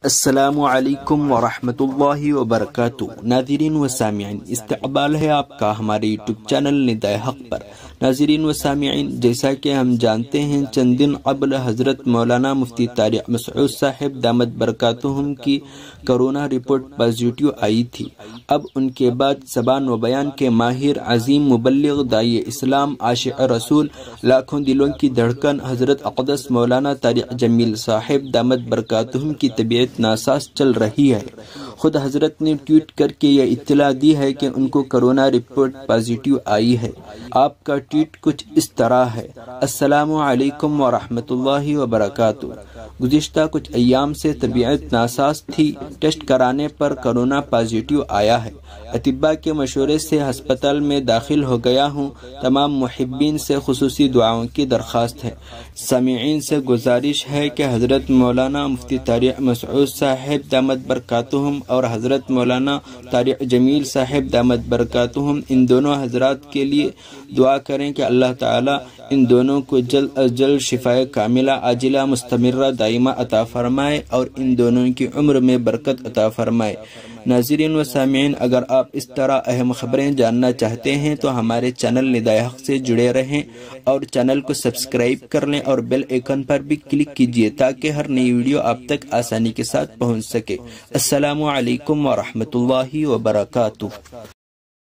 السلام علیکم ورحمۃ اللہ وبرکاتہ۔ ناظرین و سامعین، استقبال ہے آپ کا ہمارے یوٹیوب چینل ندائے حق پر۔ ناظرین و سامعین، جیسا کہ ہم جانتے ہیں چند دن قبل حضرت مولانا مفتی طارق مسعود صاحب دامت برکاتہم کی کرونا رپورٹ پازیٹیو آئی تھی۔ اب ان کے بعد زبان و بیان کے ماہر، عظیم مبلغ، داعی اسلام، عاشق رسول، لاکھوں دلوں کی دھڑکن حضرت اقدس مولانا طارق جمیل صاحب دامت برکاتہم کی طبیعت ناساز چل رہی ہے۔ خود حضرت نے ٹویٹ کر کے یہ اطلاع دی ہے کہ ان کو کرونا رپورٹ پازیٹیو آئی ہے۔ آپ کا ٹویٹ کچھ اس طرح ہے: السلام علیکم ورحمۃ اللہ وبرکاتہ۔ گزشتہ کچھ ایام سے طبیعت ناساز تھی، ٹیسٹ کرانے پر کرونا پازیٹیو آیا ہے۔ اطباء کے مشورے سے ہسپتال میں داخل ہو گیا ہوں۔ تمام محبین سے خصوصی دعاؤں کی درخواست ہے۔ سامعین سے گزارش ہے کہ حضرت مولانا مفتی طارق مسعود صاحب دامت برکاتہم اور حضرت مولانا طارق جمیل صاحب دامت برکاتہم، ان دونوں حضرات کے لیے دعا کریں کہ اللہ تعالی ان دونوں کو جلد از جلد شفائے کاملہ عاجلہ مستمرہ دائمہ عطا فرمائے اور ان دونوں کی عمر میں برکت عطا فرمائے۔ ناظرین و سامعین، اگر آپ اس طرح اہم خبریں جاننا چاہتے ہیں تو ہمارے چینل ندائے حق سے جڑے رہیں اور چینل کو سبسکرائب کر لیں اور بیل آئیکن پر بھی کلک کیجیے تاکہ ہر نئی ویڈیو آپ تک آسانی کے ساتھ پہنچ سکے۔ السلام علیکم ورحمۃ اللہ وبرکاتہ۔